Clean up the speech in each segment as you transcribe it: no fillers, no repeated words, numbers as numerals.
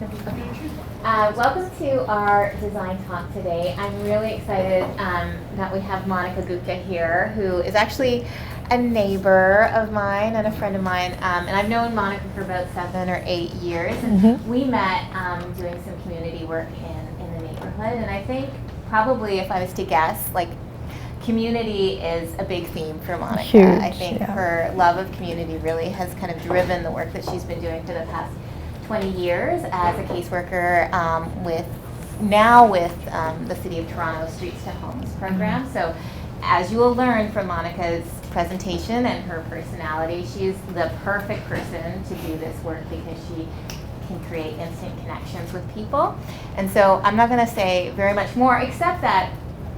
Welcome to our design talk today. I'm really excited that we have Monica Gupta here, who is actually a neighbor of mine and a friend of mine. And I've known Monica for about 7 or 8 years. And we met doing some community work in the neighborhood. And I think probably if I was to guess, like, community is a big theme for Monica. Huge, I think her love of community really has kind of driven the work that she's been doing for the past 20 years as a caseworker with the City of Toronto Streets to Homes program. So as you will learn from Monica's presentation and her personality, she's the perfect person to do this work because she can create instant connections with people. And so I'm not going to say very much more, except that,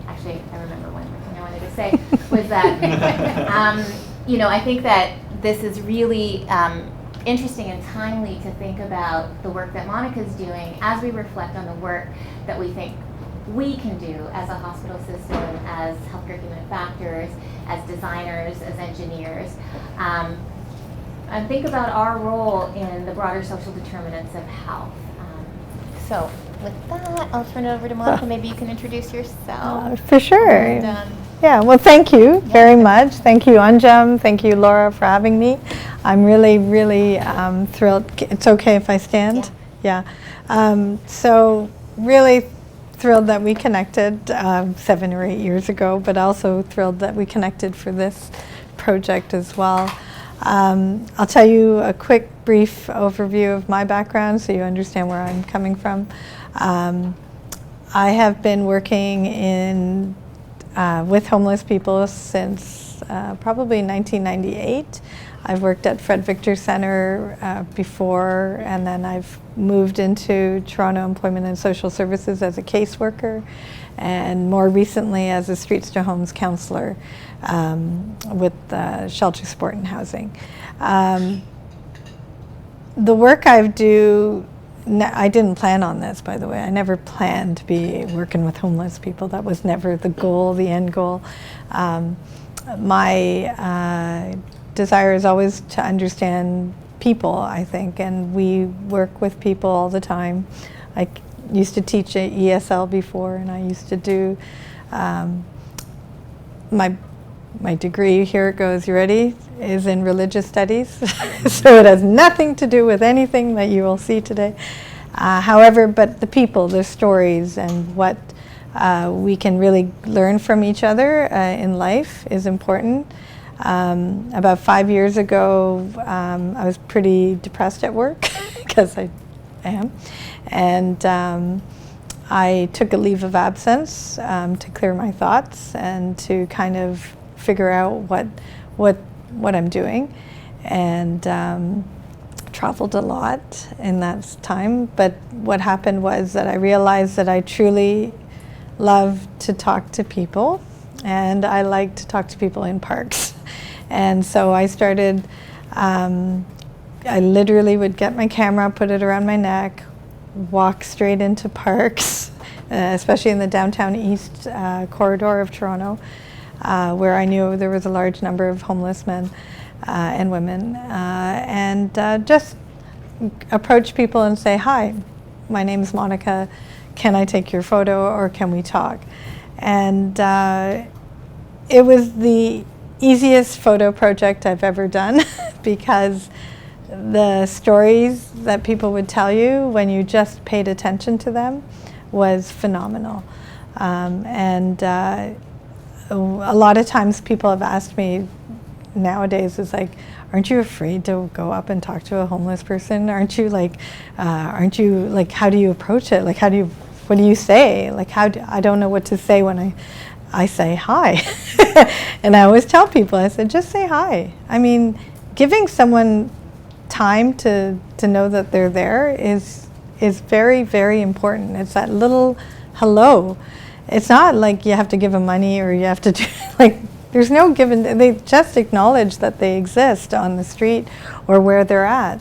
actually, I remember one more thing I wanted to say, was that, I think that this is really interesting and timely to think about the work that Monica's doing as we reflect on the work that we think we can do as a hospital system, as healthcare human factors, as designers, as engineers, and think about our role in the broader social determinants of health. So with that, I'll turn it over to Monica. Maybe you can introduce yourself. For sure. Yeah, well, thank you very much. Thank you, Anjum. Thank you, Laura, for having me. I'm really, really thrilled. It's okay if I stand? Yeah. So really thrilled that we connected 7 or 8 years ago, but also thrilled that we connected for this project as well. I'll tell you a quick, brief overview of my background so you understand where I'm coming from. I have been working with homeless people since probably 1998. I've worked at Fred Victor Centre before, and then I've moved into Toronto Employment and Social Services as a caseworker, and more recently as a Streets to Homes counselor with Shelter, Sport and Housing. The work I do, I didn't plan on this, by the way. I never planned to be working with homeless people. That was never the goal, the end goal. My desire is always to understand people, I think, and we work with people all the time. I used to teach at ESL before, and I used to do my degree, here it goes, you ready, is in religious studies. So it has nothing to do with anything that you will see today. However, but the people, their stories, and what we can really learn from each other in life is important. About 5 years ago, I was pretty depressed at work, because I am. And I took a leave of absence to clear my thoughts and to kind of figure out what I'm doing, and traveled a lot in that time. But what happened was that I realized that I truly love to talk to people, and I like to talk to people in parks. And so I started, I literally would get my camera, put it around my neck, walk straight into parks, especially in the downtown east corridor of Toronto, where I knew there was a large number of homeless men and women, and just approach people and say, "Hi, my name is Monica. Can I take your photo, or can we talk?" And it was the easiest photo project I've ever done because the stories that people would tell you when you just paid attention to them was phenomenal. And a lot of times people have asked me nowadays, is like, aren't you afraid to go up and talk to a homeless person? Aren't you like, how do you approach it? Like, what do you say? Like, I don't know what to say when I say hi. And I always tell people, I said, just say hi. I mean, giving someone time to know that they're there is very, very important. It's that little hello. It's not like you have to give them money or you have to do, like, there's no given, they just acknowledge that they exist on the street or where they're at.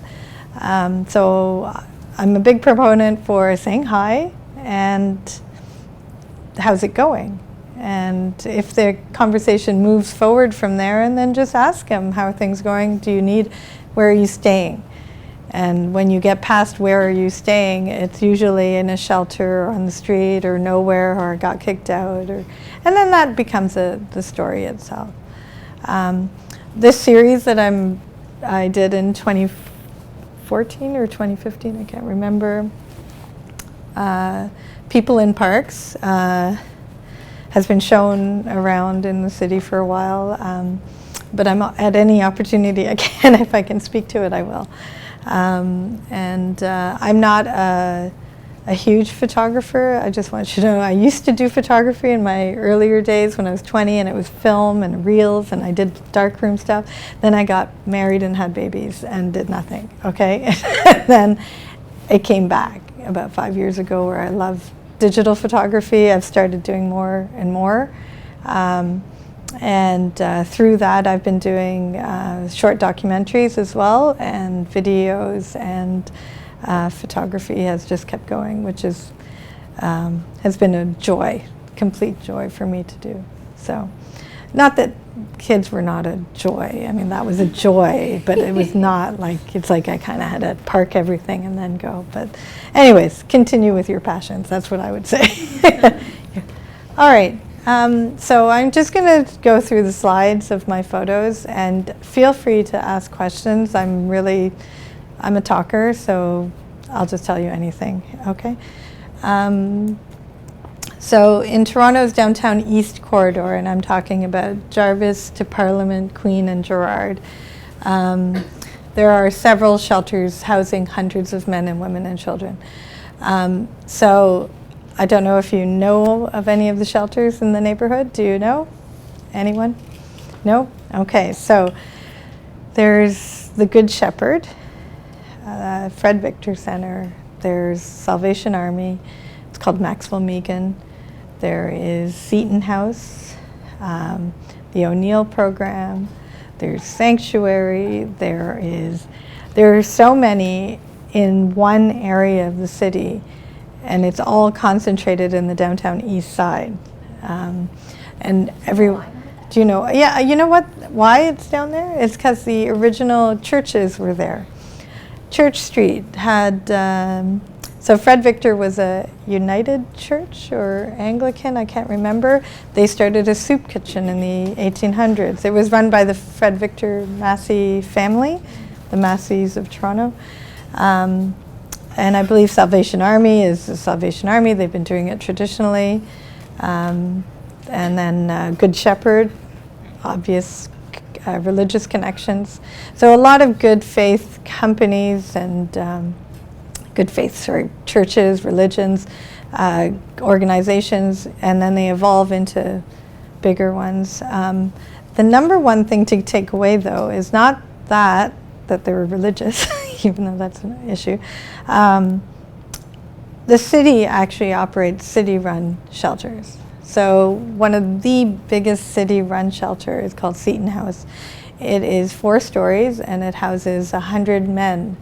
So I'm a big proponent for saying hi and how's it going? And if the conversation moves forward from there, and then just ask them, how are things going? Do you need, where are you staying? And when you get past where are you staying, it's usually in a shelter or on the street or nowhere or got kicked out. And then that becomes the story itself. This series that I did in 2014 or 2015, I can't remember, People in Parks, has been shown around in the city for a while. But I'm at any opportunity I can, if I can speak to it, I will. I'm not a huge photographer. I just want you to know I used to do photography in my earlier days when I was 20, and it was film and reels, and I did darkroom stuff. Then I got married and had babies and did nothing, okay? Then it came back about 5 years ago where I love digital photography. I've started doing more and more. Through that, I've been doing short documentaries as well, and videos, and photography has just kept going, which is has been a joy, complete joy for me to do. So, not that kids were not a joy. I mean, that was a joy, but it was not like, it's like I kind of had to park everything and then go. But anyways, continue with your passions. That's what I would say. All right. So I'm just going to go through the slides of my photos, and feel free to ask questions. I'm a talker, so I'll just tell you anything, okay? So in Toronto's downtown east corridor, and I'm talking about Jarvis to Parliament, Queen, and Gerrard, there are several shelters housing hundreds of men and women and children. So I don't know if you know of any of the shelters in the neighborhood. Do you know? Anyone? No? Okay, so there's the Good Shepherd, Fred Victor Center. There's Salvation Army. It's called Maxwell Megan. There is Seton House, the O'Neill Program. There's Sanctuary. There are so many in one area of the city, and it's all concentrated in the downtown east side. And do you know? Yeah, you know what? Why it's down there? It's because the original churches were there. Church Street had, so Fred Victor was a United Church or Anglican, I can't remember. They started a soup kitchen in the 1800s. It was run by the Fred Victor Massey family, the Masseys of Toronto. And I believe Salvation Army is the Salvation Army. They've been doing it traditionally. And then Good Shepherd, obvious religious connections. So a lot of good faith companies and churches, religions, organizations, and then they evolve into bigger ones. The number one thing to take away, though, is not that they're religious, even though that's an issue. The city actually operates city-run shelters. So one of the biggest city-run shelters is called Seton House. It is 4 stories, and it houses 100 men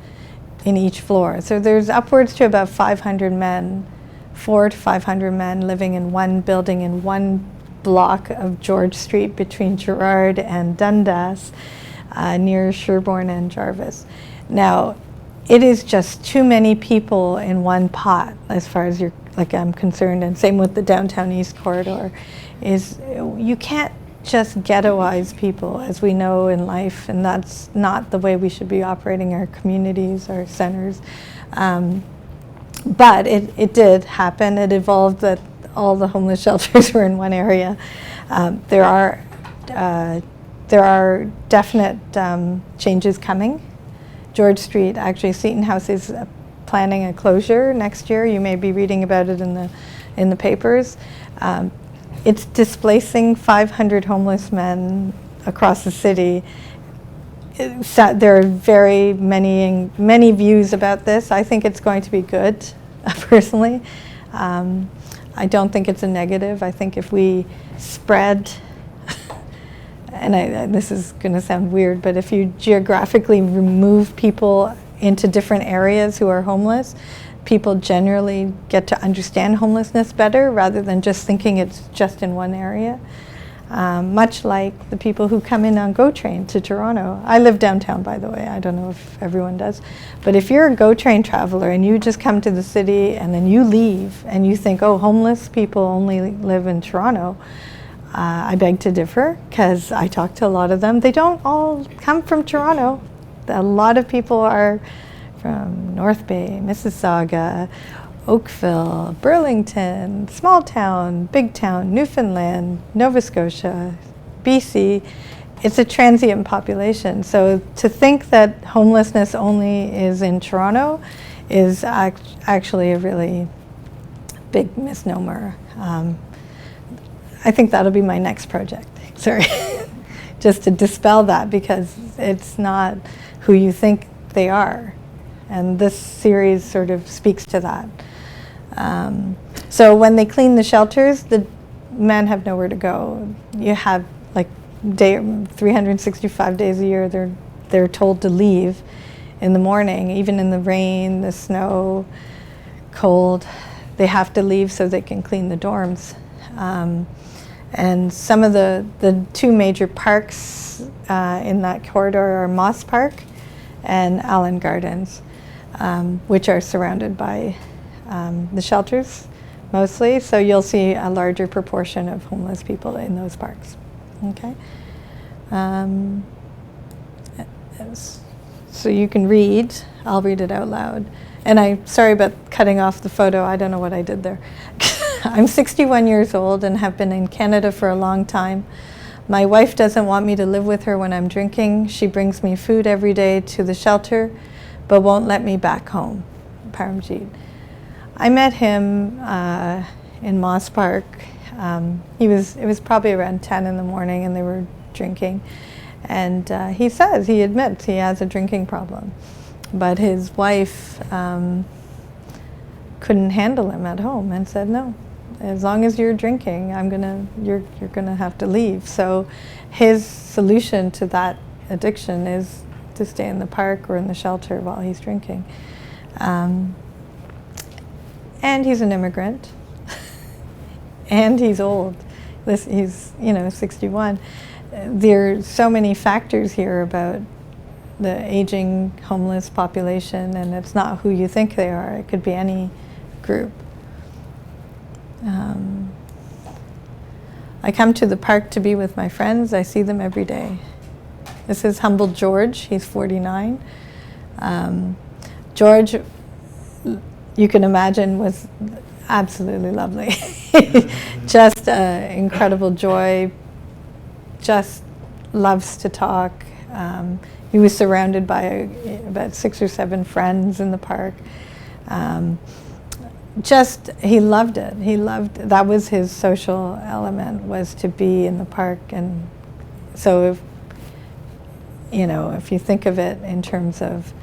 in each floor. So there's upwards to about 500 men, 400 to 500 men living in one building in one block of George Street between Gerrard and Dundas, near Sherbourne and Jarvis. Now, it is just too many people in one pot, as far as I'm concerned, and same with the downtown east corridor. Is you can't just ghettoize people, as we know in life, and that's not the way we should be operating our communities, our centers. But it did happen. It evolved that all the homeless shelters were in one area. There are definite changes coming. George Street, actually, Seton House is planning a closure next year. You may be reading about it in the papers. It's displacing 500 homeless men across the city. There are very many views about this. I think it's going to be good, personally. I don't think it's a negative. I think if we spread, and this is going to sound weird, but if you geographically remove people into different areas who are homeless, people generally get to understand homelessness better rather than just thinking it's just in one area. much like the people who come in on GO train to Toronto. I live downtown, by the way. I don't know if everyone does. But if you're a GO train traveler and you just come to the city and then you leave and you think, oh, homeless people only live in Toronto, I beg to differ, because I talk to a lot of them. They don't all come from Toronto. A lot of people are from North Bay, Mississauga, Oakville, Burlington, small town, big town, Newfoundland, Nova Scotia, BC. It's a transient population. So to think that homelessness only is in Toronto is actually a really big misnomer. I think that'll be my next project. Sorry. Just to dispel that, because it's not who you think they are. And this series sort of speaks to that. So when they clean the shelters, the men have nowhere to go. You have like 365 days a year, they're told to leave in the morning, even in the rain, the snow, cold. They have to leave so they can clean the dorms. And some of the two major parks in that corridor are Moss Park and Allen Gardens, which are surrounded by the shelters mostly. So you'll see a larger proportion of homeless people in those parks. Okay. So you can read. I'll read it out loud. And I'm sorry about cutting off the photo. I don't know what I did there. I'm 61 years old and have been in Canada for a long time. My wife doesn't want me to live with her when I'm drinking. She brings me food every day to the shelter, but won't let me back home. Paramjeet. I met him in Moss Park. It was probably around 10 in the morning, and they were drinking. And he admits he has a drinking problem. But his wife couldn't handle him at home and said, no, as long as you're drinking, you're gonna have to leave. So his solution to that addiction is to stay in the park or in the shelter while he's drinking. And he's an immigrant. And he's old. He's 61. There are so many factors here about the aging homeless population, and it's not who you think they are. It could be any group. I come to the park to be with my friends. I see them every day. This is humble George. He's 49. George, you can imagine, was absolutely lovely. Just incredible joy. Just loves to talk. He was surrounded by about 6 or 7 friends in the park. He loved it. That was his social element, was to be in the park. And so if you think of it in terms of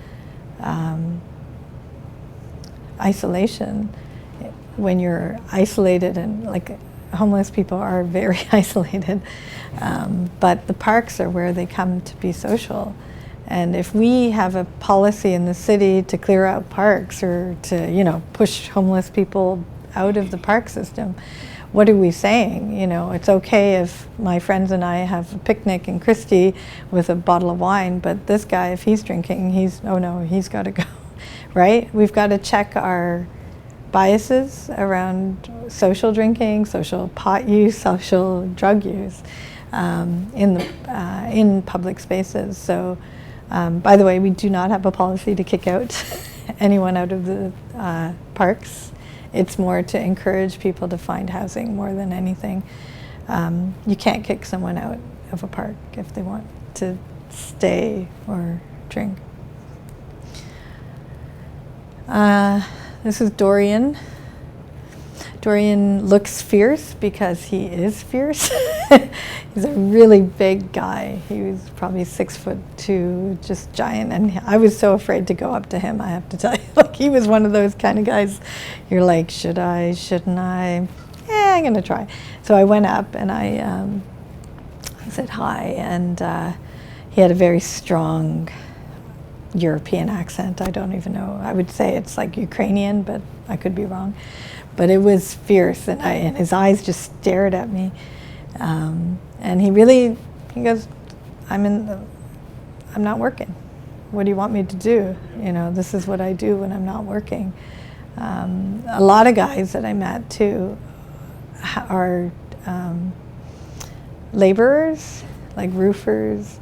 isolation, when you're isolated, and like homeless people are very isolated, but the parks are where they come to be social. And if we have a policy in the city to clear out parks, or to push homeless people out of the park system, what are we saying? It's okay if my friends and I have a picnic in Christie with a bottle of wine, but this guy, if he's drinking, he's got to go, right? We've got to check our biases around social drinking, social pot use, social drug use in public spaces. So, by the way, we do not have a policy to kick out anyone out of the parks. It's more to encourage people to find housing more than anything. You can't kick someone out of a park if they want to stay or drink. This is Dorian. Dorian looks fierce because he is fierce. He's a really big guy. He was probably 6'2", just giant. And I was so afraid to go up to him, I have to tell you. Like, he was one of those kind of guys, you're like, should I, shouldn't I? Yeah, I'm gonna try. So I went up and I said hi, and he had a very strong European accent. I don't even know. I would say it's like Ukrainian, but I could be wrong. But it was fierce, and his eyes just stared at me. And he goes, I'm not working. What do you want me to do? This is what I do when I'm not working. A lot of guys that I met too are laborers, like roofers,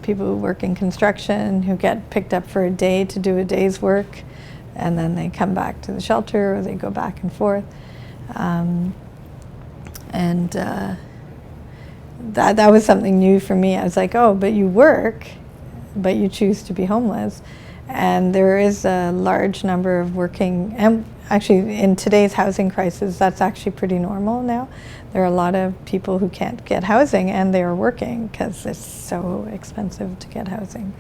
people who work in construction, who get picked up for a day to do a day's work, and then they come back to the shelter, or they go back and forth. That was something new for me. I was like, oh, but you work, but you choose to be homeless. And there is a large number of working, and actually in today's housing crisis, that's actually pretty normal now. There are a lot of people who can't get housing, and they are working because it's so expensive to get housing.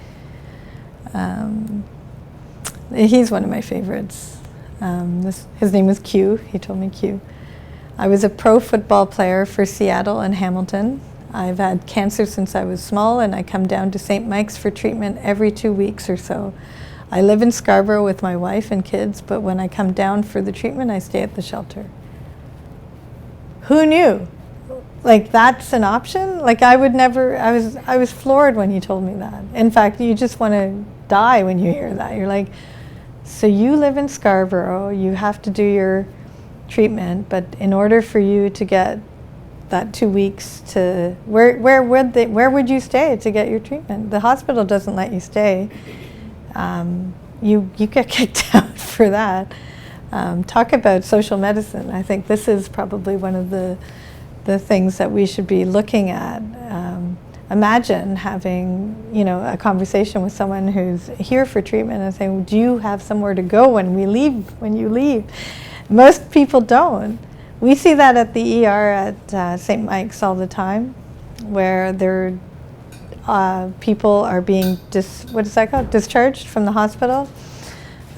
He's one of my favorites. His name was Q. He told me Q. I was a pro football player for Seattle and Hamilton. I've had cancer since I was small, and I come down to St. Mike's for treatment every 2 weeks or so. I live in Scarborough with my wife and kids, but when I come down for the treatment, I stay at the shelter. Who knew? Like, that's an option? Like, I would never, I was floored when he told me that. In fact, you just want to die when you hear that. You're like, so you live in Scarborough, you have to do your treatment, but in order for you to get that 2 weeks to, where would you stay to get your treatment? The hospital doesn't let you stay. You get kicked out for that. Talk about social medicine. I think this is probably one of the things that we should be looking at. Imagine having, a conversation with someone who's here for treatment and saying, do you have somewhere to go when you leave? Most people don't. We see that at the ER at St. Mike's all the time, where people are being discharged from the hospital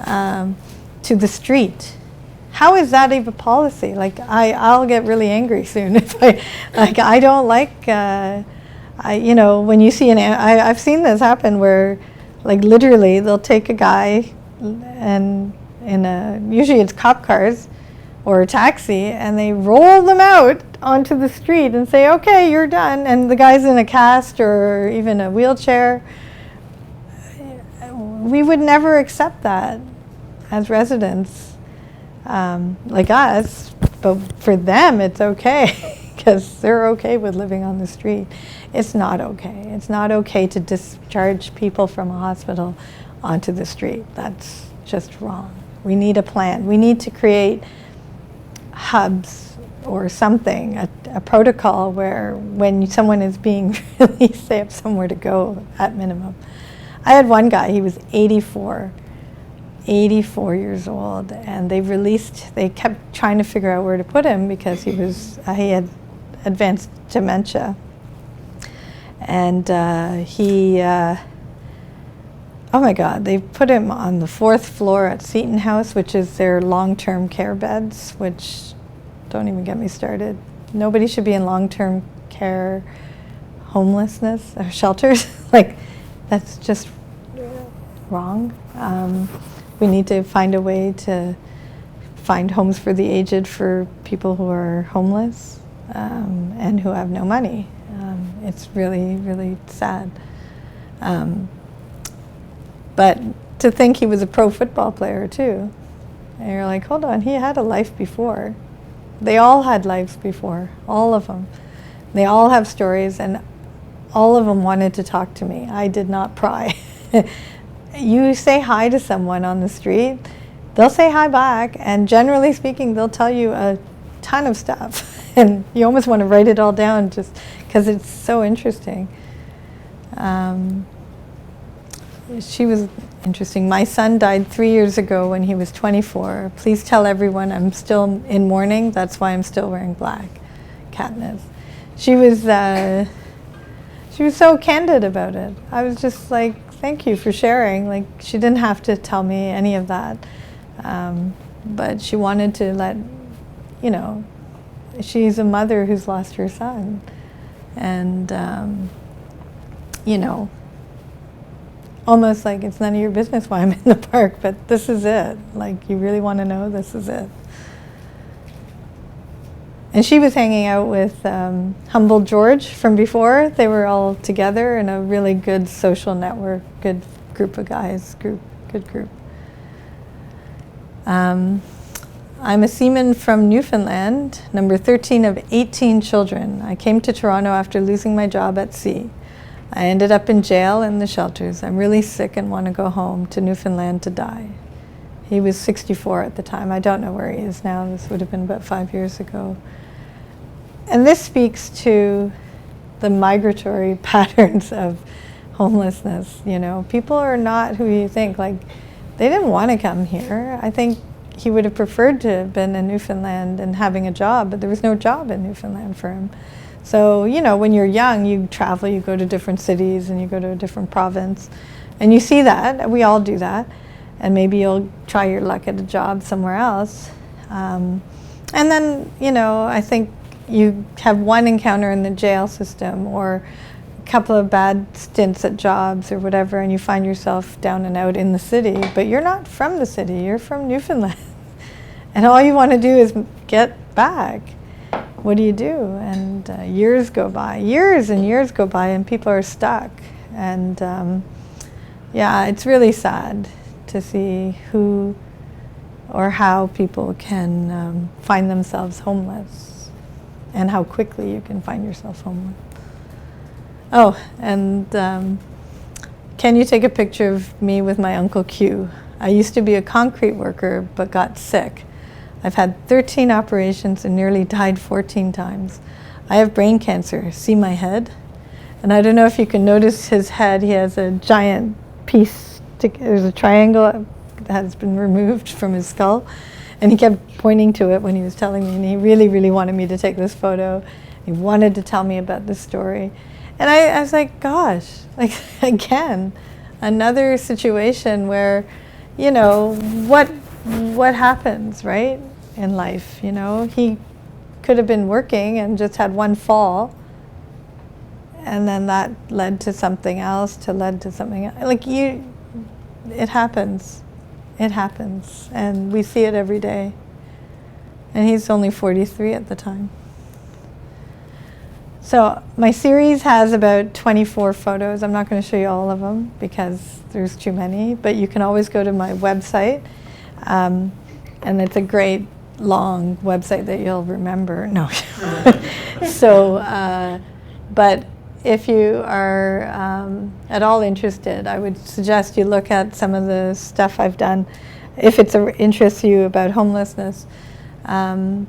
to the street. How is that even policy? Like, I'll get really angry soon if I don't like. When you see I've seen this happen where, like, literally they'll take a guy and usually it's cop cars or a taxi, and they roll them out onto the street and say, okay, you're done. And the guy's in a cast or even a wheelchair. We would never accept that as residents, like us, but for them it's okay because they're okay with living on the street. It's not okay. It's not okay to discharge people from a hospital onto the street. That's just wrong. We need a plan. We need to create hubs or something, a protocol where when someone is being released, they have somewhere to go at minimum. I had one guy, he was 84 years old, and they kept trying to figure out where to put him because he had advanced dementia. And oh my God, they put him on the 4th floor at Seton House, which is their long-term care beds, which, don't even get me started. Nobody should be in long-term care homelessness or shelters. Like, that's just wrong. We need to find a way to find homes for the aged for people who are homeless and who have no money. It's really, really sad. But to think he was a pro football player too. And you're like, hold on, he had a life before. They all had lives before, all of them. They all have stories, and all of them wanted to talk to me. I did not pry. You say hi to someone on the street, they'll say hi back, and generally speaking, they'll tell you a ton of stuff. And you almost want to write it all down just because it's so interesting. She was interesting. My son died 3 years ago when he was 24. Please tell everyone I'm still in mourning. That's why I'm still wearing black. Katniss. She was so candid about it. I was just like, thank you for sharing. Like, she didn't have to tell me any of that. But she wanted to let, she's a mother who's lost her son. And, almost like it's none of your business why I'm in the park, but this is it. Like, you really want to know, this is it. And she was hanging out with Humble George from before. They were all together in a really good social network, good group of guys, good group. I'm a seaman from Newfoundland, number 13 of 18 children. I came to Toronto after losing my job at sea. I ended up in jail in the shelters. I'm really sick and want to go home to Newfoundland to die. He was 64 at the time. I don't know where he is now. This would have been about 5 years ago. And this speaks to the migratory patterns of homelessness. You know, people are not who you think. Like, they didn't want to come here. I think he would have preferred to have been in Newfoundland and having a job, but there was no job in Newfoundland for him. So, you know, when you're young, you travel, you go to different cities and you go to a different province. And you see that. We all do that. And maybe you'll try your luck at a job somewhere else. And then, you know, I think you have one encounter in the jail system or a couple of bad stints at jobs or whatever, and you find yourself down and out in the city, but you're not from the city, you're from Newfoundland. And all you want to do is get back. What do you do? And years go by, years and years go by, and people are stuck. And yeah, it's really sad to see who or how people can find themselves homeless. And how quickly you can find yourself homeless. Oh, and can you take a picture of me with my Uncle Q? I used to be a concrete worker, but got sick. I've had 13 operations and nearly died 14 times. I have brain cancer. See my head? And I don't know if you can notice his head. He has a giant piece. There's a triangle that has been removed from his skull. And he kept pointing to it when he was telling me, and he really, really wanted me to take this photo. He wanted to tell me about this story. And I was like, gosh, like, again, another situation where, you know, what happens, right, in life, you know? He could have been working and just had one fall, and then that led to something else, led to something else. Like, it happens. It happens, and we see it every day. And he's only 43 at the time. So my series has about 24 photos. I'm not going to show you all of them because there's too many, but you can always go to my website, and it's a great long website that you'll remember. No. So, but if you are at all interested, I would suggest you look at some of the stuff I've done. If it interests you about homelessness, I've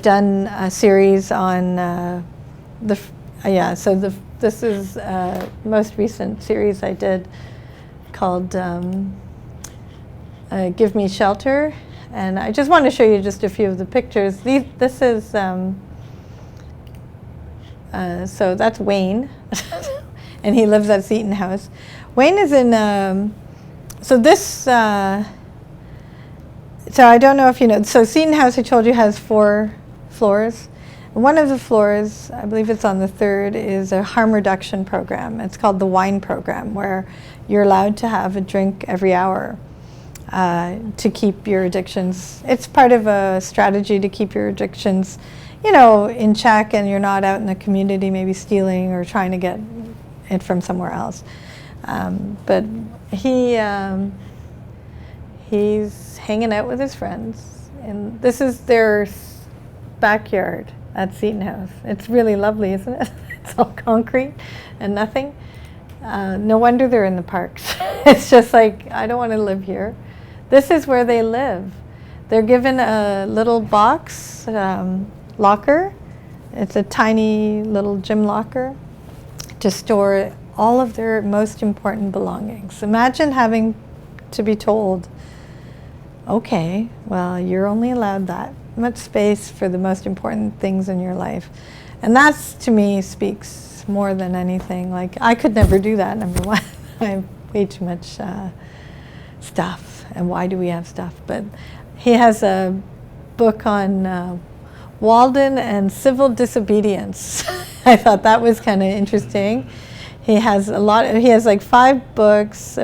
done a series on this is most recent series I did called Give Me Shelter, and I just want to show you just a few of the pictures. This is so that's Wayne, and he lives at Seton House. Wayne is in, so I don't know if you know, so Seton House, I told you, has 4 floors. One of the floors, I believe it's on the 3rd, is a harm reduction program. It's called the wine program, where you're allowed to have a drink every hour to keep your addictions. It's part of a strategy to keep your addictions, you know, in check, and you're not out in the community maybe stealing or trying to get it from somewhere else. But he's hanging out with his friends, and this is their backyard at Seton House. It's really lovely, isn't it? It's all concrete and nothing. No wonder they're in the parks. It's just like, I don't want to live here. This is where they live. They're given a little box locker. It's a tiny little gym locker to store all of their most important belongings. Imagine having to be told, okay, well, you're only allowed that much space for the most important things in your life. And that's, to me, speaks more than anything. Like, I could never do that, number one. I have way too much stuff. And why do we have stuff? But he has a book on Walden and civil disobedience. I thought that was kind of interesting. He has he has like 5 books,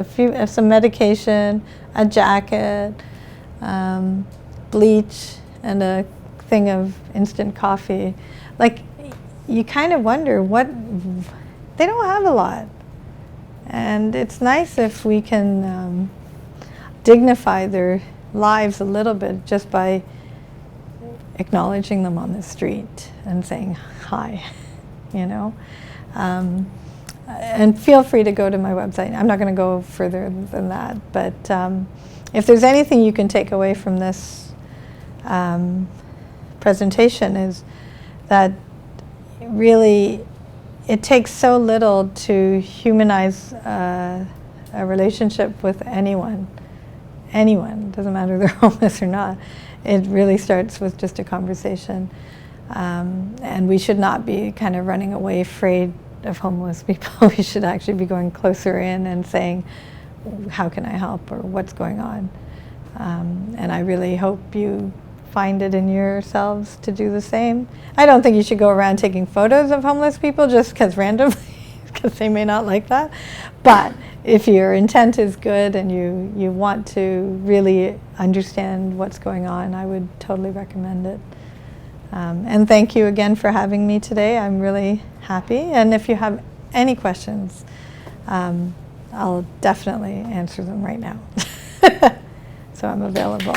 some medication, a jacket, bleach, and a thing of instant coffee, like you kind of wonder they don't have a lot. And it's nice if we can dignify their lives a little bit just by acknowledging them on the street and saying hi, you know. And feel free to go to my website. I'm not going to go further than that, but if there's anything you can take away from this presentation, is that really it takes so little to humanize a relationship with anyone. Anyone, doesn't matter if they're homeless or not. It really starts with just a conversation. And we should not be kind of running away afraid of homeless people. We should actually be going closer in and saying, how can I help, or what's going on? And I really hope you find it in yourselves to do the same. I don't think you should go around taking photos of homeless people just because randomly, because they may not like that. But if your intent is good and you want to really understand what's going on, I would totally recommend it. And thank you again for having me today. I'm really happy. And if you have any questions, I'll definitely answer them right now. So I'm available.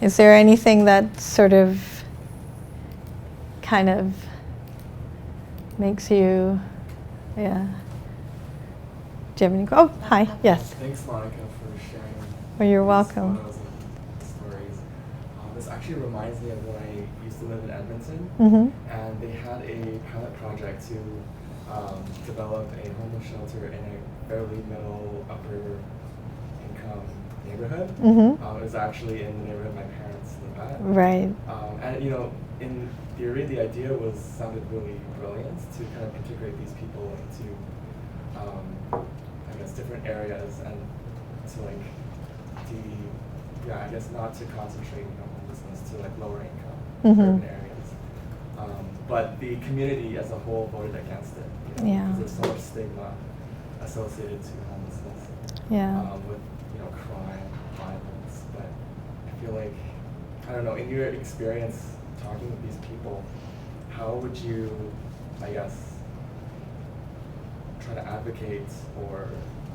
Is there anything that sort of kind of makes you, yeah? Do you have any? Oh, hi. Yes. Thanks, Monica, for sharing. Well, you're these welcome. photos and stories. This actually reminds me of when I used to live in Edmonton, Mm-hmm. and they had a pilot project to develop a homeless shelter in a fairly middle upper income neighborhood. Mm-hmm. It was actually in the neighborhood my parents live at. Right. And you know, in theory, the idea sounded really brilliant to kind of integrate these people into, I guess, different areas, and to like, I guess not to concentrate homelessness to like lower income urban areas. But the community as a whole voted against it. You know, Yeah. because there's so much stigma associated to homelessness. Yeah. With crime, violence. But I feel like, I don't know, in your experience talking with these people, how would you, I guess, try to advocate or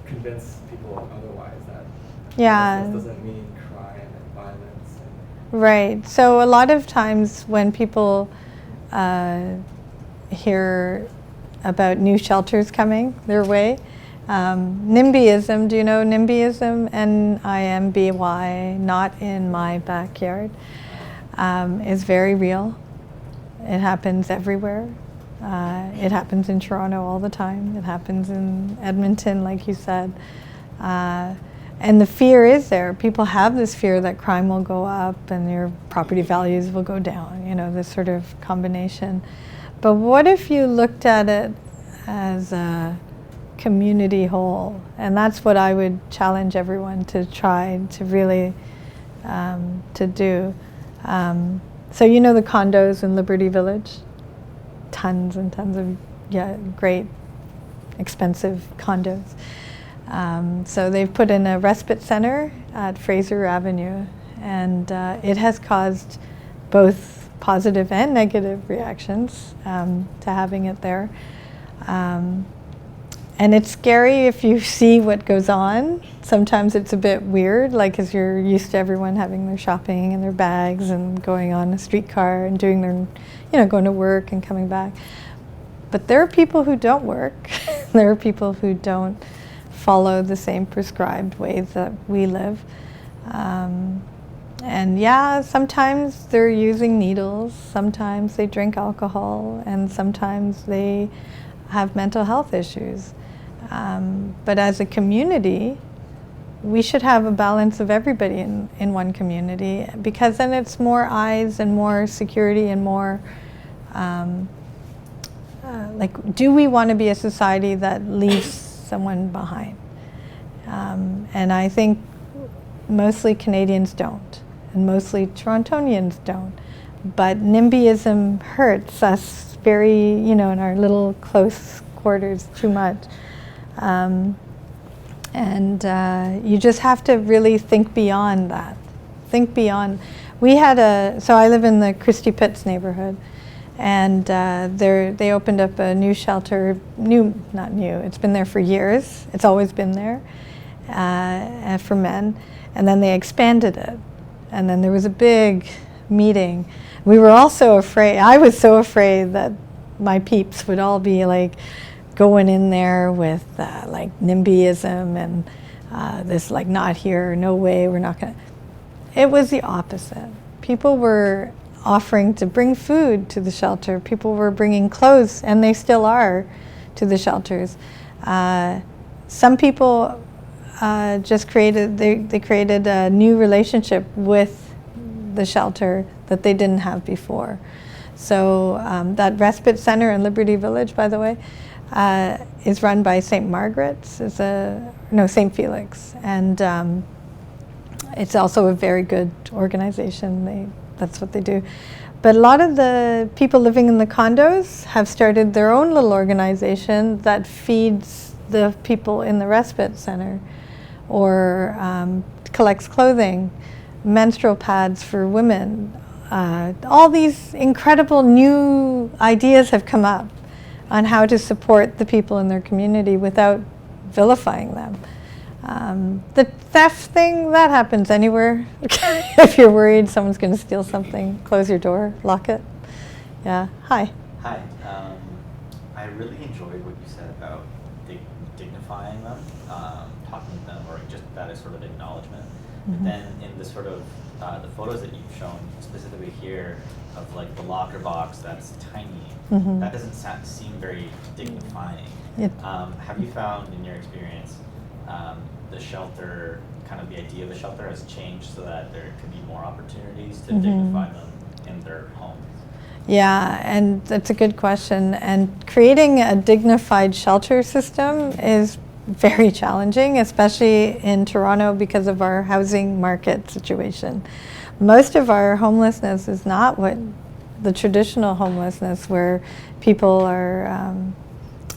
convince people otherwise that homelessness doesn't mean crime and violence? Right. So a lot of times when people hear about new shelters coming their way, NIMBYism, do you know NIMBYism? NIMBY, not in my backyard, is very real. It happens everywhere. It happens in Toronto all the time. It happens in Edmonton, like you said. And the fear is there. People have this fear that crime will go up and your property values will go down, you know, this sort of combination. But what if you looked at it as a community whole? And that's what I would challenge everyone to try to really to do. So you know the condos in Liberty Village? Tons and tons of great, expensive condos. So they've put in a respite center at Fraser Avenue, and it has caused both positive and negative reactions to having it there. And it's scary if you see what goes on. Sometimes it's a bit weird, like because you're used to everyone having their shopping and their bags and going on a streetcar and doing their, going to work and coming back. But there are people who don't work. There are people who don't follow the same prescribed ways that we live. And sometimes they're using needles, sometimes they drink alcohol, and sometimes they have mental health issues. But as a community, we should have a balance of everybody in one community, because then it's more eyes and more security and more, do we want to be a society that leaves someone behind? And I think mostly Canadians don't, and mostly Torontonians don't. But NIMBYism hurts us very, in our little close quarters too much. And you just have to really think beyond that. Think beyond. We had so I live in the Christie Pitts neighborhood, and they opened up a new shelter, not new, it's been there for years. It's always been there for men. And then they expanded it. And then there was a big meeting. We were all so afraid. I was so afraid that my peeps would all be like going in there with like NIMBYism and this like not here, no way, we're not gonna. It was the opposite. People were offering to bring food to the shelter. People were bringing clothes, and they still are, to the shelters. Some people just created, they created a new relationship with the shelter that they didn't have before. So that respite center in Liberty Village, by the way, is run by St. Margaret's, St. Felix, and it's also a very good organization. That's what they do. But a lot of the people living in the condos have started their own little organization that feeds the people in the respite center, or collects clothing, menstrual pads for women. All these incredible new ideas have come up on how to support the people in their community without vilifying them. The theft thing, that happens anywhere. If you're worried someone's going to steal something, close your door, lock it. Yeah. Hi. Hi. I really enjoyed what you said about dignifying them, talking to them, or just that as sort of acknowledgement. Mm-hmm. But then in the sort of the photos that you've shown, specifically here, of like the locker box that's tiny, Mm-hmm. that doesn't seem very dignifying. Have you found, in your experience, the shelter, kind of the idea of the shelter has changed so that there could be more opportunities to Mm-hmm. dignify them in their homes? Yeah, and that's a good question. And creating a dignified shelter system is very challenging, especially in Toronto because of our housing market situation. Most of our homelessness is not what the traditional homelessness, where people are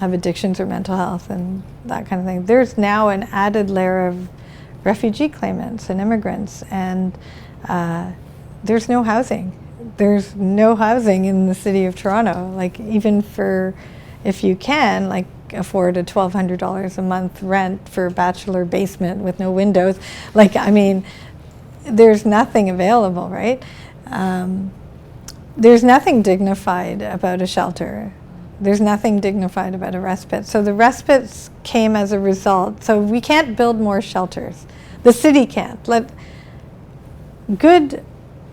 have addictions or mental health and that kind of thing. There's now an added layer of refugee claimants and immigrants, and there's no housing. There's no housing in the city of Toronto. Like, even for, if you can, like, afford a $1,200 a month rent for a bachelor basement with no windows. Like, I mean, there's nothing available, right? There's nothing dignified about a shelter. There's nothing dignified about a respite. So the respites came as a result. So we can't build more shelters. The city can't. Good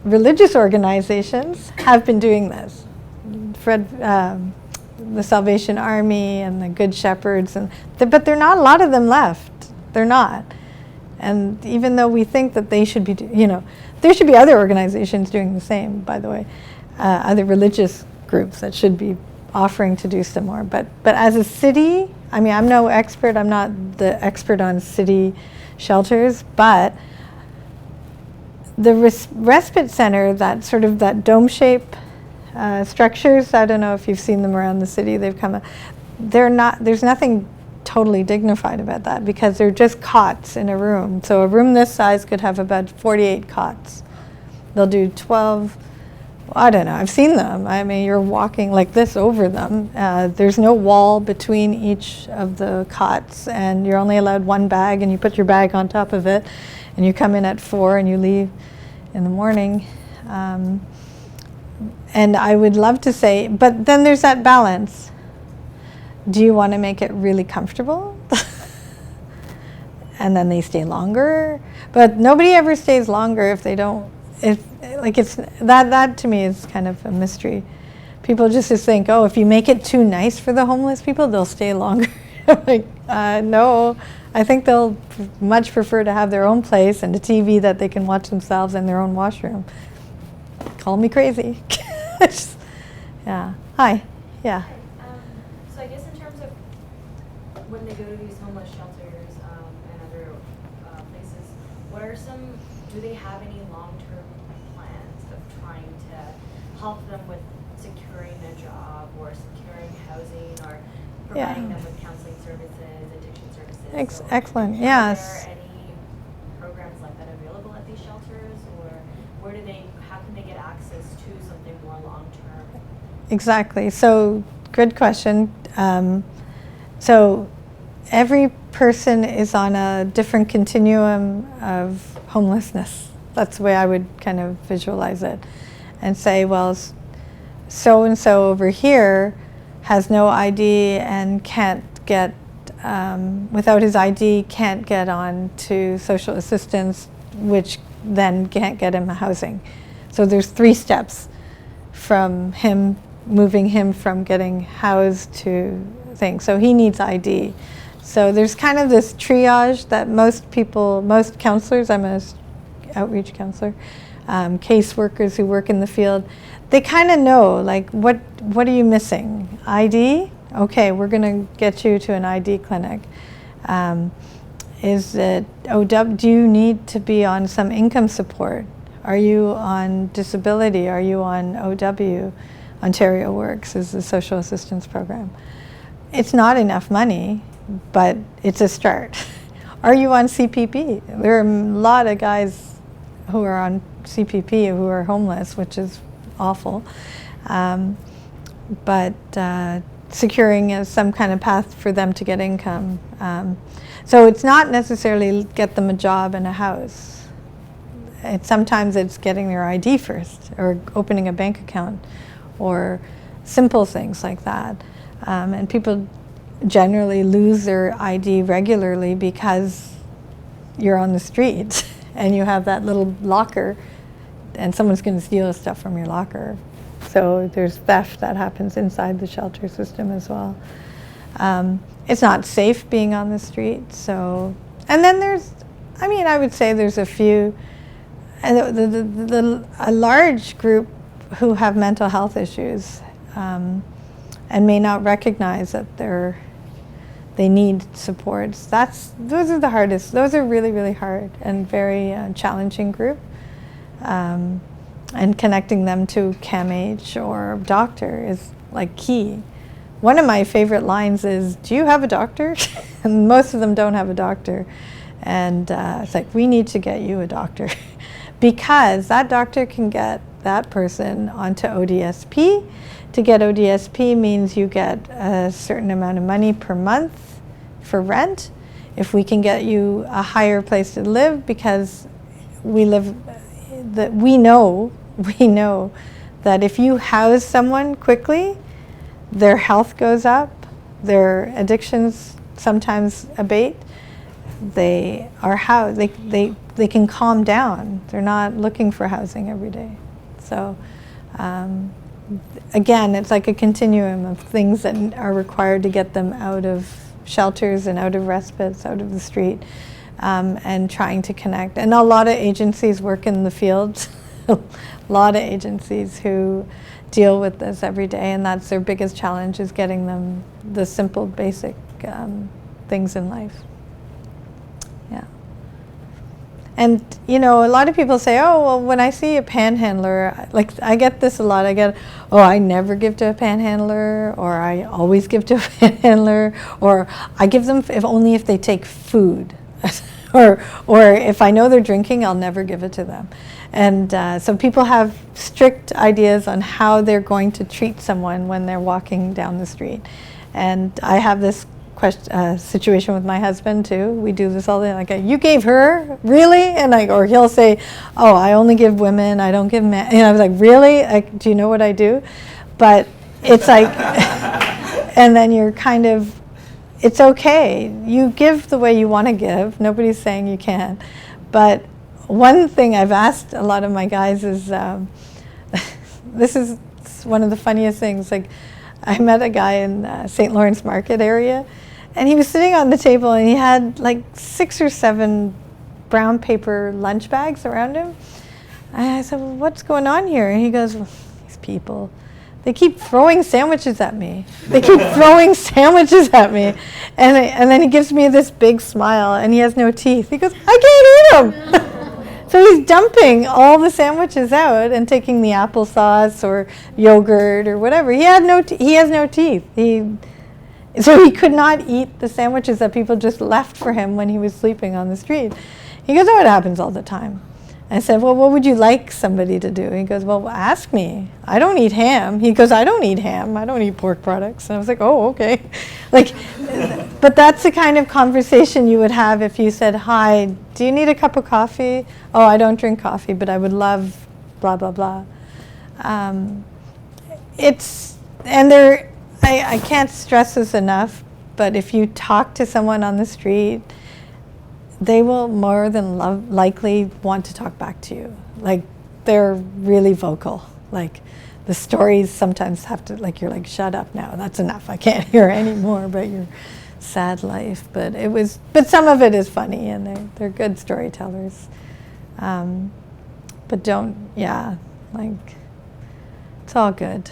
religious organizations have been doing this. The Salvation Army and the Good Shepherds, but there are not a lot of them left. They're not. And even though we think that they should be, there should be other organizations doing the same, by the way, other religious groups that should be offering to do some more. But as a city, I mean, I'm no expert. I'm not the expert on city shelters, but the respite center, that sort of that dome shape structures, I don't know if you've seen them around the city. They've come. There's nothing totally dignified about that, because they're just cots in a room. So a room this size could have about 48 cots. They'll do 12. I don't know. I've seen them. I mean, you're walking like this over them. There's no wall between each of the cots, and you're only allowed one bag, and you put your bag on top of it, and you come in at 4 and you leave in the morning. And I would love to say, but then there's that balance. Do you want to make it really comfortable? And then they stay longer? But nobody ever stays longer if they don't. That to me is kind of a mystery. People just think, oh, if you make it too nice for the homeless people, they'll stay longer. No, I think they'll much prefer to have their own place and a TV that they can watch themselves in their own washroom. Call me crazy. Yeah. Hi. Yeah. So I guess in terms of when they go to these homeless shelters and other places, do they have any long-term plans of trying to help them with securing a job or securing housing or providing them with counseling services, addiction services, Excellent. Are Yes. there any programs like that available at these shelters, or how can they get access to something more long-term? Exactly. So, good question. So, every person is on a different continuum of homelessness. That's the way I would kind of visualize it, and say, well, so and so over here has no ID and can't get, without his ID, can't get on to social assistance, which then can't get him housing. So there's 3 steps from him, moving him from getting housed to things. So he needs ID. So there's kind of this triage that most counselors, I'm an outreach counselor, caseworkers who work in the field, they kind of know, like, what are you missing? ID? Okay, we're going to get you to an ID clinic. Is it OW? Do you need to be on some income support? Are you on disability? Are you on OW? Ontario Works is the social assistance program. It's not enough money, but it's a start. Are you on CPP? There are a lot of guys who are on CPP who are homeless, which is awful. But securing some kind of path for them to get income. So it's not necessarily get them a job and a house. Sometimes it's getting their ID first, or opening a bank account, or simple things like that. And people generally lose their ID regularly because you're on the street and you have that little locker and someone's going to steal stuff from your locker. So there's theft that happens inside the shelter system as well. It's not safe being on the street. So, and then I would say there's a few, a large group who have mental health issues and may not recognize that they need supports. Those are the hardest. Those are really, really hard and very challenging group. And connecting them to CAMH or doctor is like key. One of my favorite lines is, "Do you have a doctor?" And most of them don't have a doctor. And it's like, we need to get you a doctor because that doctor can get that person onto ODSP. To get ODSP means you get a certain amount of money per month for rent. If we can get you a higher place to live, because we know that if you house someone quickly, their health goes up, their addictions sometimes abate. They are housed. They can calm down. They're not looking for housing every day. So again, it's like a continuum of things that are required to get them out of shelters and out of respites, out of the street, and trying to connect. And a lot of agencies work in the field. A lot of agencies who deal with this every day, and that's their biggest challenge, is getting them the simple, basic things in life. Yeah. And, a lot of people say, oh, well, when I see a panhandler, like, I get this a lot. I never give to a panhandler, or I always give to a panhandler, or I give them only if they take food. or if I know they're drinking, I'll never give it to them. And so people have strict ideas on how they're going to treat someone when they're walking down the street. And I have this situation with my husband too. We do this all the time. Like, you gave her? Really? Or he'll say, oh, I only give women, I don't give men. And I was like, really? Do you know what I do? But it's like, and then you're kind of, it's okay. You give the way you want to give. Nobody's saying you can't. But one thing I've asked a lot of my guys is, this is one of the funniest things. Like, I met a guy in St. Lawrence Market area, and he was sitting on the table, and he had like 6 or 7 brown paper lunch bags around him. And I said, well, what's going on here? And he goes, well, these people, they keep throwing sandwiches at me. They keep throwing sandwiches at me. And then he gives me this big smile, and he has no teeth. He goes, I can't eat them. So he's dumping all the sandwiches out and taking the applesauce or yogurt or whatever. He has no teeth. So he could not eat the sandwiches that people just left for him when he was sleeping on the street. He goes, oh, it happens all the time. I said, well, what would you like somebody to do? He goes, well, ask me. I don't eat ham. He goes, I don't eat ham. I don't eat pork products. And I was like, oh, okay. Like, but that's the kind of conversation you would have if you said, hi, do you need a cup of coffee? Oh, I don't drink coffee, but I would love blah, blah, blah. I can't stress this enough, but if you talk to someone on the street, they will more than likely want to talk back to you. Like, they're really vocal. Like, the stories sometimes have to, like, you're like, shut up now, that's enough, I can't hear anymore about your sad life. But some of it is funny, and they're good storytellers. But it's all good.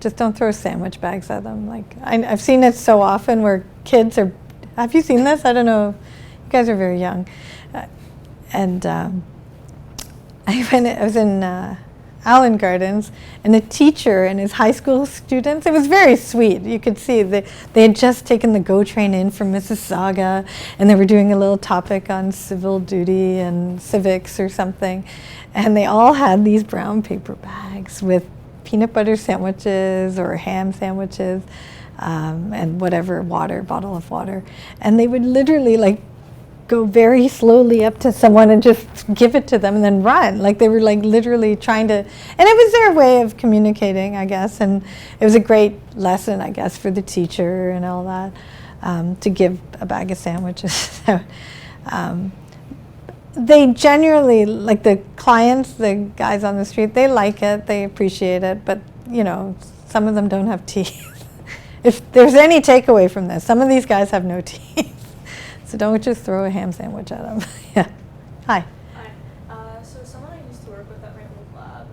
Just don't throw sandwich bags at them. Like, I've seen it so often where kids are, have you seen this? I don't know. You guys are very young. I was in Allen Gardens, and a teacher and his high school students, it was very sweet. You could see they had just taken the GO train in from Mississauga, and they were doing a little topic on civil duty and civics or something. And they all had these brown paper bags with peanut butter sandwiches or ham sandwiches, and whatever, bottle of water. And they would literally, like, go very slowly up to someone and just give it to them and then run. Like, they were, like, literally trying to, and it was their way of communicating, I guess. And it was a great lesson, I guess, for the teacher and all that, to give a bag of sandwiches. They generally, like, the clients, the guys on the street, they like it, they appreciate it, but, you know, some of them don't have teeth. If there's any takeaway from this, some of these guys have no teeth. So don't just throw a ham sandwich at them. Yeah. Hi. Hi. So someone I used to work with at my old lab,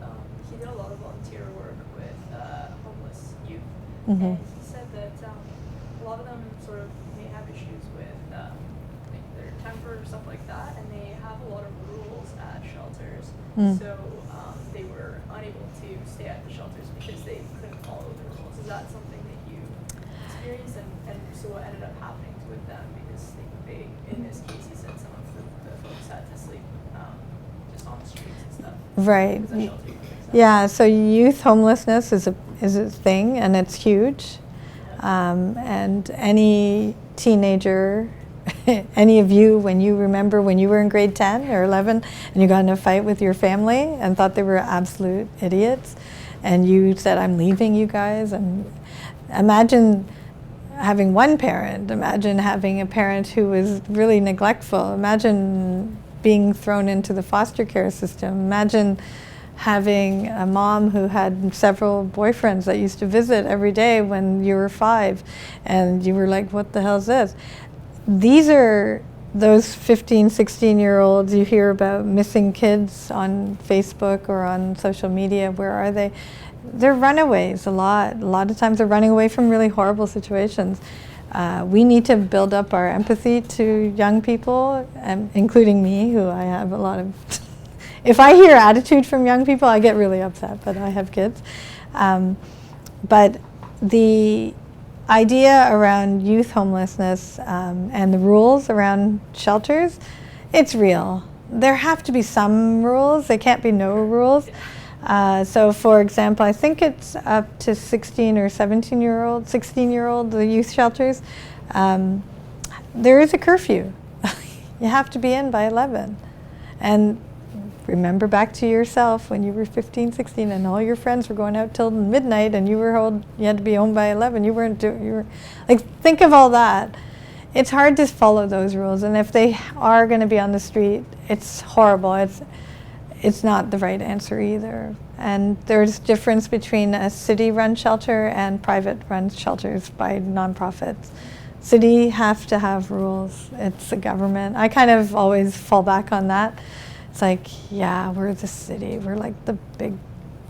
he did a lot of volunteer work with homeless youth. Mm-hmm. And he said that a lot of them sort of may have issues with like their temper or stuff like that, and they have a lot of rules at shelters. Mm. So they were unable to stay at the shelters because they couldn't follow the rules. Is that something that you experienced? And so what ended up happening with them? Because they, in this case, he said some of the folks had to sleep just on the streets and stuff. Right. Is that shelter you think so? Yeah, so youth homelessness is a thing, and it's huge. And any teenager, any of you, when you remember when you were in grade 10 or 11 and you got in a fight with your family and thought they were absolute idiots, and you said, I'm leaving you guys, and imagine having one parent, imagine having a parent who was really neglectful, imagine being thrown into the foster care system, imagine having a mom who had several boyfriends that used to visit every day when you were 5, and you were like, what the hell is this? These are those 15, 16-year-olds you hear about, missing kids on Facebook or on social media. Where are they? They're runaways a lot. A lot of times they're running away from really horrible situations. We need to build up our empathy to young people, including me, who I have a lot of... If I hear attitude from young people, I get really upset, but I have kids. But the idea around youth homelessness and the rules around shelters, it's real. There have to be some rules. There can't be no rules. So, for example, I think it's up to 16 or 16-year-old, the youth shelters. There is a curfew. You have to be in by 11. And remember back to yourself when you were 15, 16, and all your friends were going out till midnight, and you had to be home by 11. You were like, think of all that. It's hard to follow those rules, and if they are going to be on the street, it's horrible. It's not the right answer either. And there's difference between a city-run shelter and private-run shelters by nonprofits. City have to have rules. It's the government. I kind of always fall back on that. It's like, yeah, we're the city. We're like the big,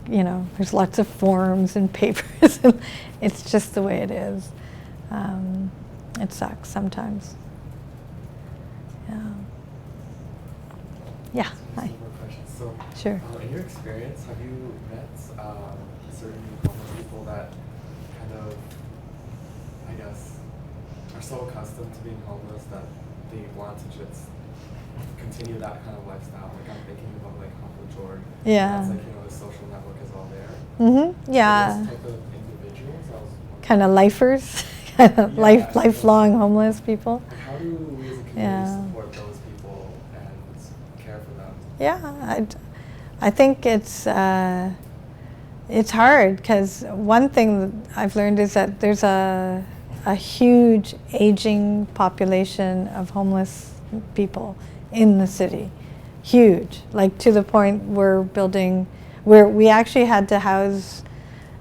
there's lots of forms and papers. It's just the way it is. It sucks sometimes. Yeah. Hi. So, sure. In your experience, have you met certain homeless people that kind of, I guess, are so accustomed to being homeless that they want to just continue that kind of lifestyle. Like I'm thinking about like Uncle George. Yeah. It's like, you know, the social network is all there. Mm-hmm. Yeah. So this type of individuals, I was wondering, Kind of lifers, kind of Yeah. lifelong homeless people. like, how do we as a community Yeah. support those people and care for them? Yeah, I think it's hard because one thing that I've learned is that there's a huge aging population of homeless people in the city, huge, like to the point we're building, where we actually had to house,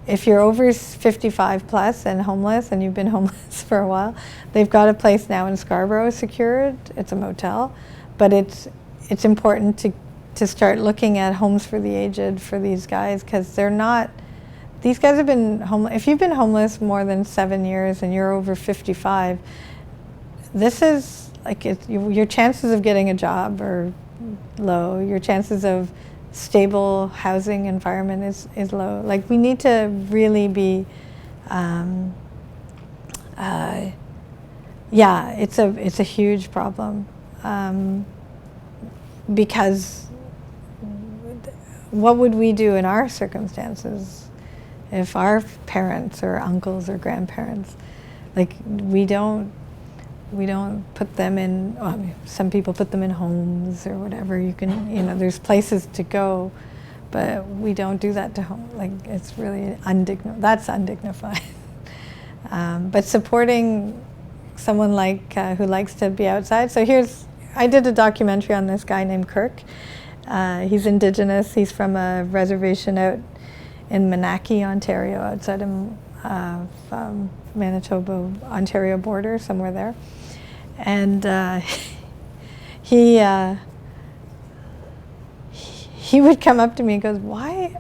if you're over 55 plus and homeless and you've been homeless for a while, they've got a place now in Scarborough secured. It's a motel, but it's important to start looking at homes for the aged for these guys, because they're not, these guys have been homeless. If you've been homeless more than 7 years and you're over 55, this is like your chances of getting a job are low. Your chances of stable housing environment is low. Like we need to really be, yeah, it's a huge problem, because what would we do in our circumstances if our parents or uncles or grandparents, like we don't put them in, well, I mean, some people put them in homes or whatever. You can, you know, there's places to go, but we don't do that to home. Like it's really that's undignified. But supporting someone like who likes to be outside. So I did a documentary on this guy named Kirk. He's Indigenous. He's from a reservation out in Manaki, Ontario, outside of Manitoba, Ontario border, somewhere there. And he would come up to me and goes, "Why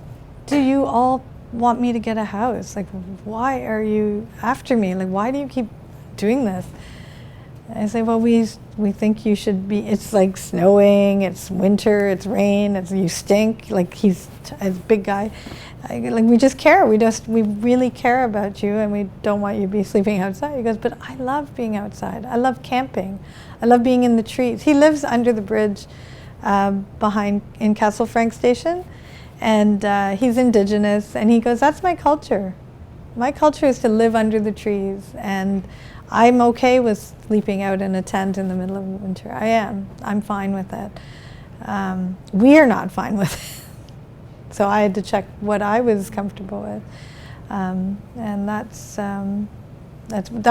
do you all want me to get a house? Like, why are you after me? Like, why do you keep doing this?" I say, "Well, we think you should be, it's like snowing, it's winter, it's rain, you stink." Like he's a big guy. Like we just care. We really care about you, and we don't want you to be sleeping outside. He goes, "But I love being outside. I love camping. I love being in the trees." He lives under the bridge in Castle Frank Station, and he's Indigenous. And he goes, "That's my culture. My culture is to live under the trees, and I'm okay with sleeping out in a tent in the middle of winter. I am. I'm fine with it. We are not fine with it." So I had to check what I was comfortable with, and that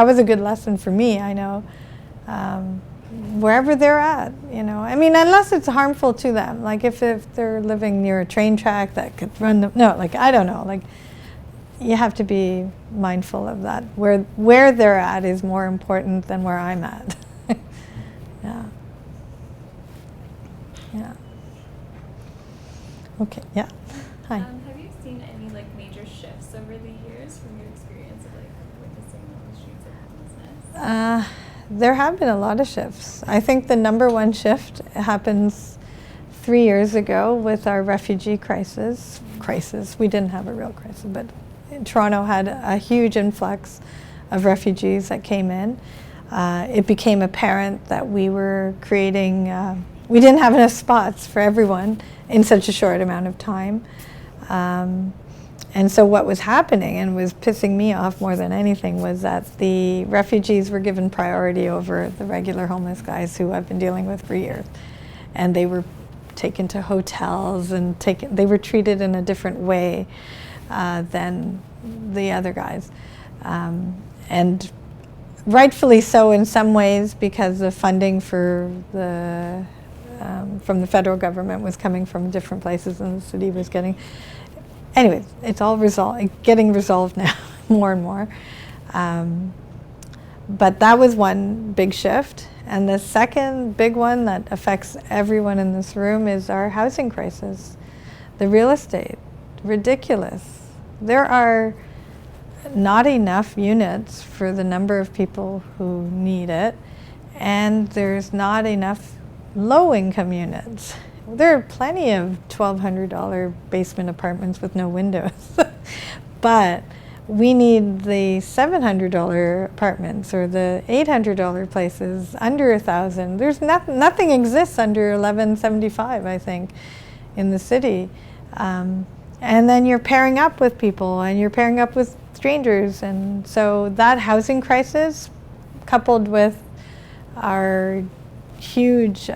was a good lesson for me. I know wherever they're at, you know. I mean, unless it's harmful to them, like if they're living near a train track that could run them. No, like I don't know, like. You have to be mindful of that. Where they're at is more important than where I'm at. Yeah. Yeah. Okay. Yeah. Hi. Have you seen any like major shifts over the years from your experience of like witnessing on the streets of homelessness? There have been a lot of shifts. I think the number one shift happens 3 years ago with our refugee crisis. We didn't have a real crisis, but Toronto had a huge influx of refugees that came in. It became apparent that we were creating, we didn't have enough spots for everyone in such a short amount of time. And so what was happening, and was pissing me off more than anything, was that the refugees were given priority over the regular homeless guys who I've been dealing with for years. And they were taken to hotels and they were treated in a different way than the other guys. And rightfully so in some ways, because the funding for from the federal government was coming from different places and the city was getting. Anyways, it's all getting resolved now more and more. But that was one big shift. And the second big one that affects everyone in this room is our housing crisis. The real estate, ridiculous. There are not enough units for the number of people who need it, and there's not enough low-income units. There are plenty of $1,200 basement apartments with no windows. But we need the $700 apartments or the $800 places under 1,000. There's nothing exists under $1,175, I think, in the city. And then you're pairing up with people, and you're pairing up with strangers, and so that housing crisis, coupled with our huge,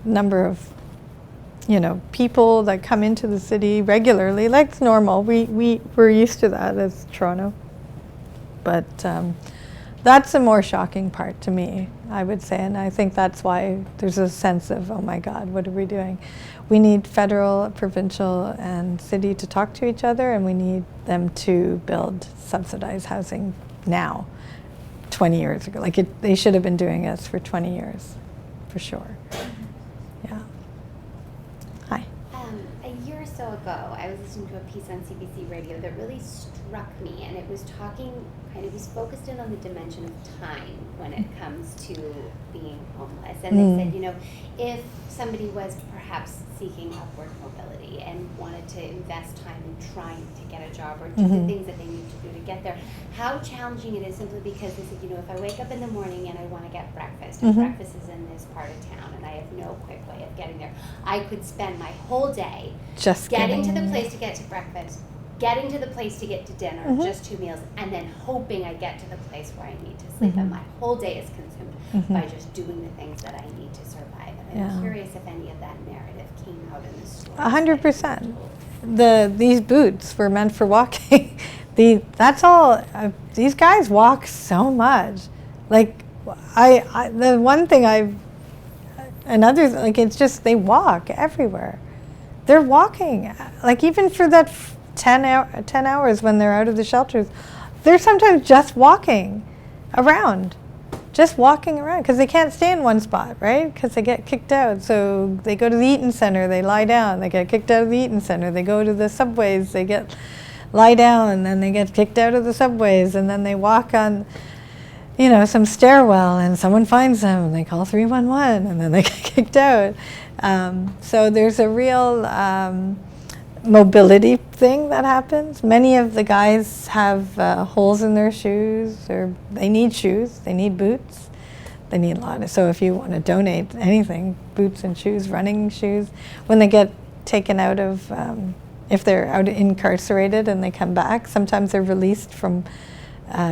number of people that come into the city regularly, like it's normal. We're used to that as Toronto. But that's the more shocking part to me, I would say. And I think that's why there's a sense of, oh my God, what are we doing? We need federal, provincial, and city to talk to each other, and we need them to build subsidized housing now, 20 years ago. They should have been doing this for 20 years, for sure. Yeah. Hi. A year or so ago, I was listening to a piece on CBC Radio that really struck me, and it was was focused in on the dimension of time when it comes to being homeless. And they said, if somebody was perhaps seeking upward mobility and wanted to invest time in trying to get a job or do the things that they need to do to get there, how challenging it is, simply because they said, if I wake up in the morning and I want to get breakfast, and breakfast is in this part of town, and I have no quick way of getting there, I could spend my whole day just getting to the place to get to breakfast, getting to the place to get to dinner, just 2 meals, and then hoping I get to the place where I need to sleep. And my whole day is consumed by just doing the things that I need to survive. And I'm curious if any of that narrative came out in the story. 100%. These boots were meant for walking. That's all. These guys walk so much. The one thing it's just they walk everywhere. They're walking. Even for that 10 hours when they're out of the shelters, they're sometimes just walking around because they can't stay in one spot, right? Because they get kicked out. So they go to the Eaton Center, they lie down, they get kicked out of the Eaton Center. They go to the subways, they lie down, and then they get kicked out of the subways, and then they walk on some stairwell, and someone finds them, and they call 311, and then they get kicked out. So there's a real mobility thing that happens. Many of the guys have holes in their shoes, or they need shoes, they need boots, they need a lot. So if you want to donate anything, boots and shoes, running shoes, when they get taken out of, if they're out incarcerated and they come back, sometimes they're released from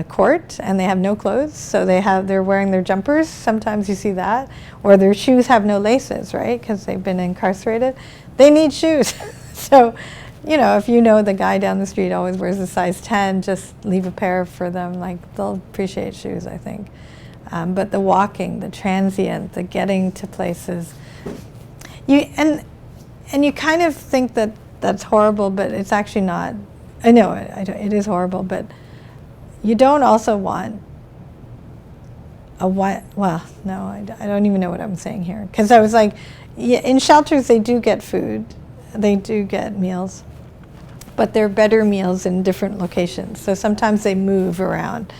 court and they have no clothes, so they're wearing their jumpers. Sometimes you see that, or their shoes have no laces, right? Because they've been incarcerated. They need shoes. So, if the guy down the street always wears a size 10, just leave a pair for them. They'll appreciate shoes, I think. But the walking, the transient, the getting to places, you kind of think that that's horrible, but it's actually not. I know it is horrible, but you don't also want I don't even know what I'm saying here. Because I was in shelters they do get food, they do get meals, but they're better meals in different locations. So sometimes they move around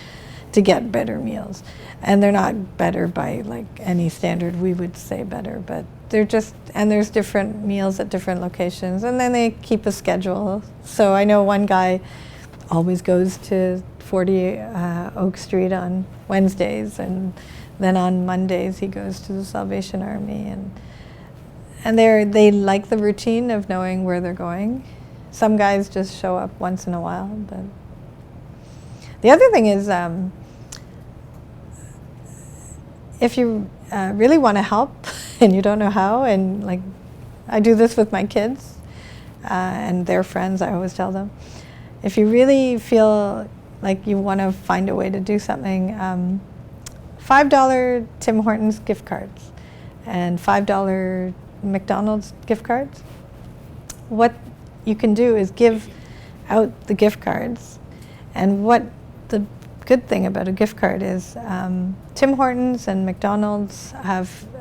to get better meals. And they're not better by any standard we would say better, but they're just, and there's different meals at different locations, and then they keep a schedule. So I know one guy always goes to 40 Oak Street on Wednesdays, and then on Mondays he goes to the Salvation Army, and they like the routine of knowing where they're going. Some guys just show up once in a while, but the other thing is, if you really want to help and you don't know how, and I do this with my kids and their friends, I always tell them, if you really feel like you want to find a way to do something, $5 Tim Hortons gift cards and $5 McDonald's gift cards. What you can do is give out the gift cards, and what the good thing about a gift card is Tim Hortons and McDonald's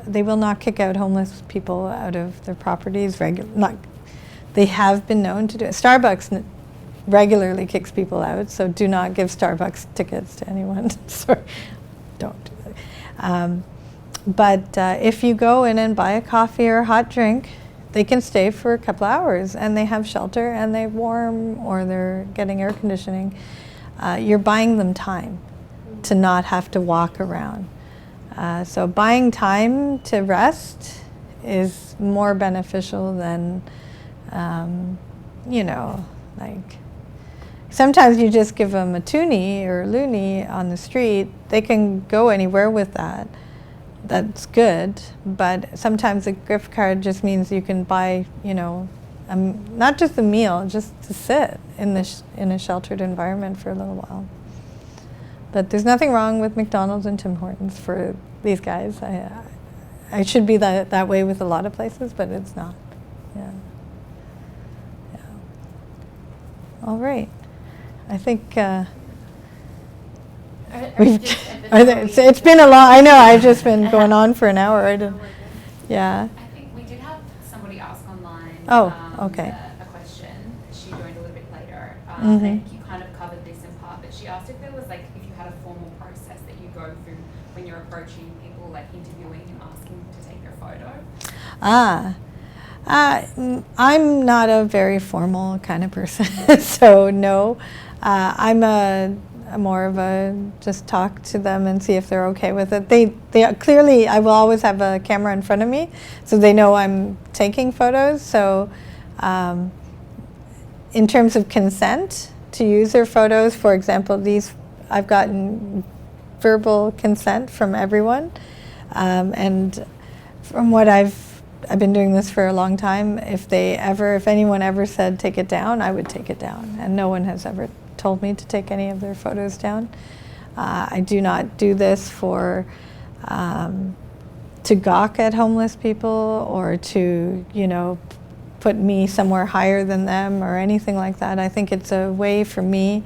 they will not kick out homeless people out of their properties. They have been known to do it. Starbucks regularly kicks people out, so do not give Starbucks tickets to anyone. Sorry, don't do that. But if you go in and buy a coffee or a hot drink, they can stay for a couple hours and they have shelter and they're warm or they're getting air conditioning. You're buying them time to not have to walk around. So buying time to rest is more beneficial than, you know, like sometimes you just give them a toonie or a loonie on the street. They can go anywhere with that. That's good, but sometimes a gift card just means you can buy, you know, not just a meal, just to sit in in a sheltered environment for a little while. But there's nothing wrong with McDonald's and Tim Hortons for these guys. I should be that way with a lot of places, but it's not. Yeah. Yeah. All right. I think. It's been a long. I know. I've just been going on for an hour. I didn't. Yeah. I think we did have somebody ask online. Oh, okay. A question. She joined a little bit later. I Mhm. think you kind of covered this in part, but she asked if there was like if you had a formal process that you go through when you're approaching people, like interviewing and asking to take their photo. I'm not a very formal kind of person, so no. I'm more of a just talk to them and see if they're okay with it. They clearly, I will always have a camera in front of me, so they know I'm taking photos. So in terms of consent to use their photos, for example, these, I've gotten verbal consent from everyone. And from what I've been doing this for a long time, if anyone ever said take it down, I would take it down. And no one has ever told me to take any of their photos down. I do not do this for to gawk at homeless people or to, you know, put me somewhere higher than them or anything like that. I think it's a way for me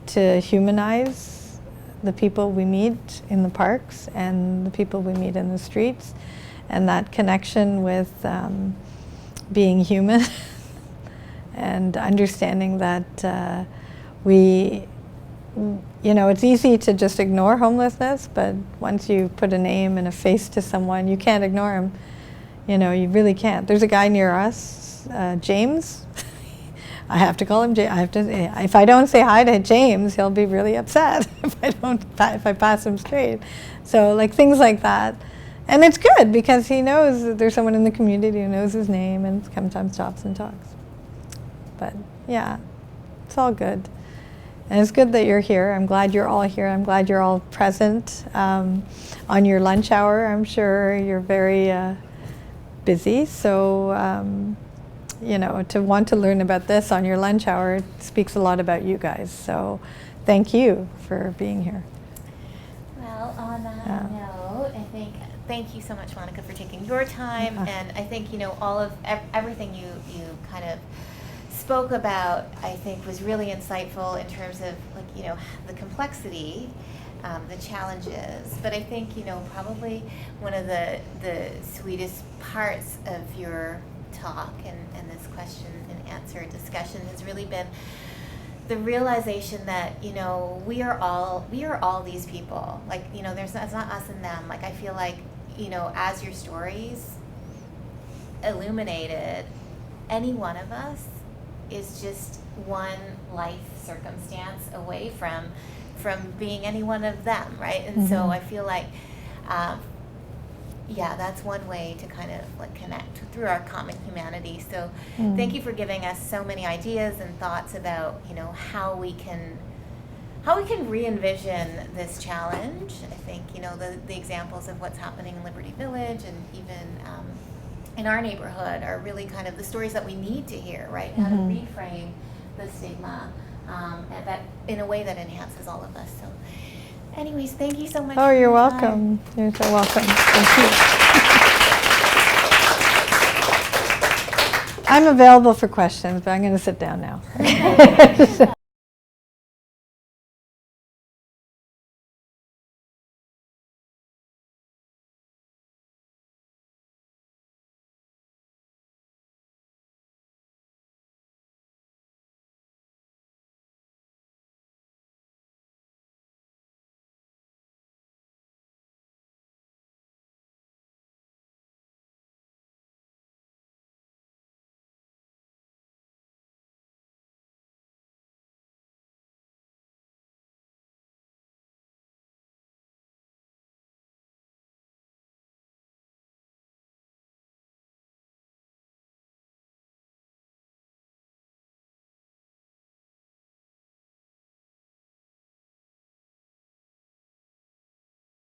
to humanize the people we meet in the parks and the people we meet in the streets, and that connection with being human and understanding that we, you know, it's easy to just ignore homelessness, but once you put a name and a face to someone, you can't ignore him. You know, you really can't. There's a guy near us, James. I have to call him James. If I don't say hi to James, he'll be really upset if I pass him straight. So like things like that. And it's good because he knows that there's someone in the community who knows his name and sometimes stops and talks. But yeah, it's all good. And it's good that you're here. I'm glad you're all here. I'm glad you're all present on your lunch hour. I'm sure you're very busy. So, you know, to want to learn about this on your lunch hour speaks a lot about you guys. So thank you for being here. Well, on that note, I think thank you so much, Monica, for taking your time. And I think, you know, all of everything you kind of spoke about, I think, was really insightful in terms of, like, you know, the complexity, the challenges. But I think, you know, probably one of the sweetest parts of your talk and this question and answer discussion has really been the realization that, you know, we are all these people. Like, you know, it's not us and them. Like, I feel like, you know, as your stories illuminated, any one of us is just one life circumstance away from being any one of them, right? And so I feel like, yeah, that's one way to kind of like connect through our common humanity. So thank you for giving us so many ideas and thoughts about, you know, how we can re-envision this challenge. I think, you know, the examples of what's happening in Liberty Village and even in our neighborhood are really kind of the stories that we need to hear, right? How to reframe the stigma and that in a way that enhances all of us. So anyways, thank you so much. Oh, you're welcome. You're so welcome. Thank you. I'm available for questions, but I'm going to sit down now.